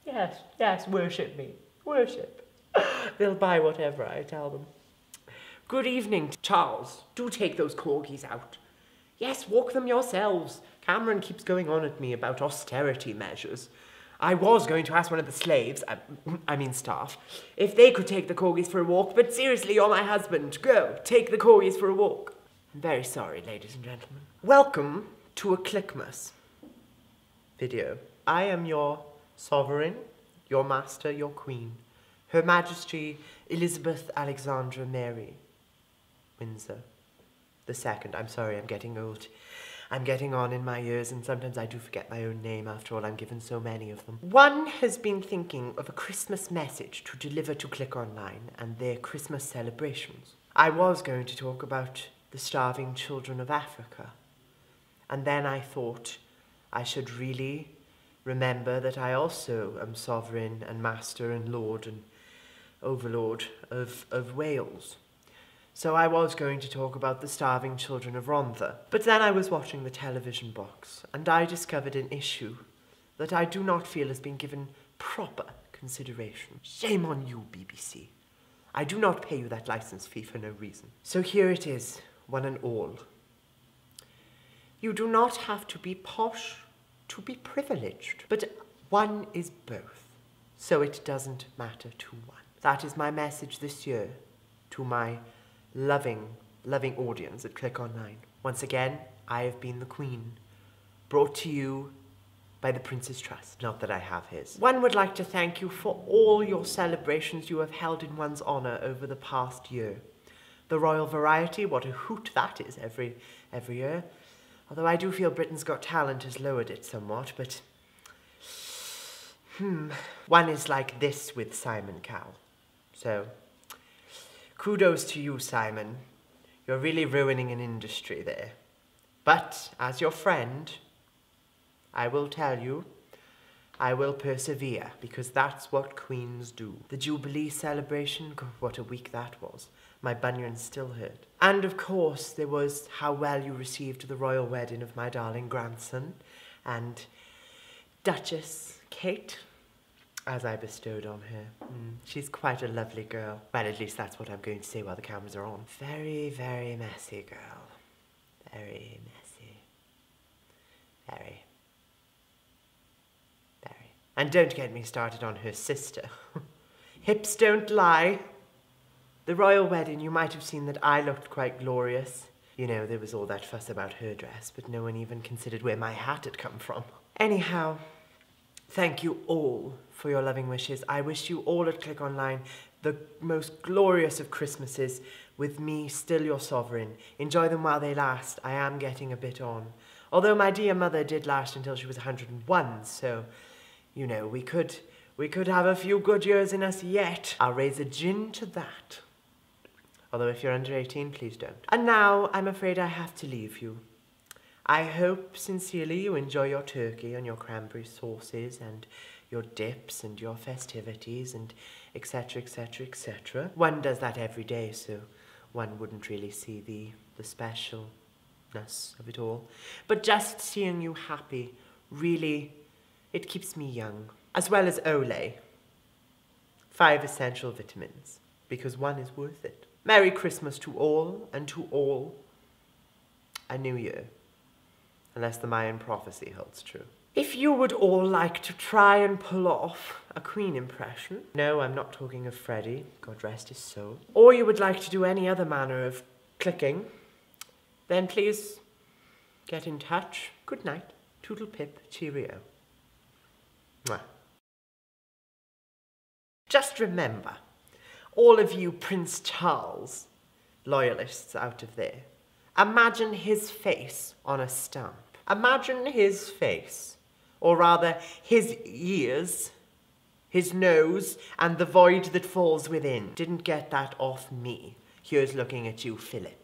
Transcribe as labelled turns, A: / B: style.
A: Yes, yes, worship me. Worship. They'll buy whatever I tell them. Good evening, Charles. Do take those corgis out. Yes, walk them yourselves. Cameron keeps going on at me about austerity measures. I was going to ask one of the slaves, I mean staff, if they could take the corgis for a walk, but seriously, you're my husband. Go, take the corgis for a walk. I'm very sorry, ladies and gentlemen. Welcome to a CLICmas video. I am your sovereign, your master, your queen, Her Majesty Elizabeth Alexandra Mary Windsor II. I'm sorry, I'm getting old. I'm getting on in my years, and sometimes I do forget my own name. After all, I'm given so many of them. One has been thinking of a Christmas message to deliver to CLICvlog and their Christmas celebrations. I was going to talk about the starving children of Africa, and then I thought I should really remember that I also am sovereign and master and lord and overlord of Wales. So I was going to talk about the starving children of Rhondda. But then I was watching the television box, and I discovered an issue that I do not feel has been given proper consideration. Shame on you, BBC. I do not pay you that license fee for no reason. So here it is, one and all. You do not have to be posh to be privileged, but one is both, so it doesn't matter to one. That is my message this year to my loving audience at CLICvlog. Once again, I have been the Queen, brought to you by the Prince's Trust. Not that I have his. One would like to thank you for all your celebrations you have held in one's honour over the past year. The Royal Variety, what a hoot that is every year. Although I do feel Britain's Got Talent has lowered it somewhat, but one is like this with Simon Cowell. So kudos to you, Simon. You're really ruining an industry there. But as your friend, I will tell you, I will persevere, because that's what queens do. The Jubilee celebration, God, what a week that was. My bunions still hurt. And of course, there was how well you received the royal wedding of my darling grandson and Duchess Kate, as I bestowed on her. She's quite a lovely girl. Well, at least that's what I'm going to say while the cameras are on. Very, very messy girl. Very messy. Very. Very. And don't get me started on her sister. Hips don't lie. The royal wedding, you might have seen that I looked quite glorious. You know, there was all that fuss about her dress, but no one even considered where my hat had come from. Anyhow, thank you all for your loving wishes. I wish you all at CLICvlog the most glorious of Christmases, with me still your sovereign. Enjoy them while they last. I am getting a bit on. Although my dear mother did last until she was 101, so, you know, we could have a few good years in us yet. I'll raise a gin to that. Although if you're under 18, please don't. And now, I'm afraid I have to leave you. I hope sincerely you enjoy your turkey and your cranberry sauces and your dips and your festivities and etc, etc, etc. One does that every day, so one wouldn't really see the specialness of it all. But just seeing you happy, really, it keeps me young. As well as Olay. 5 essential vitamins, because one is worth it. Merry Christmas to all, and to all, a new year. Unless the Mayan prophecy holds true. If you would all like to try and pull off a Queen impression, no, I'm not talking of Freddie, God rest his soul, or you would like to do any other manner of clicking, then please get in touch. Good night. Toodle pip, cheerio. Mwah. Just remember, all of you Prince Charles loyalists out of there, imagine his face on a stamp. Imagine his face, or rather his ears, his nose, and the void that falls within. Didn't get that off me. Here's looking at you, Philip.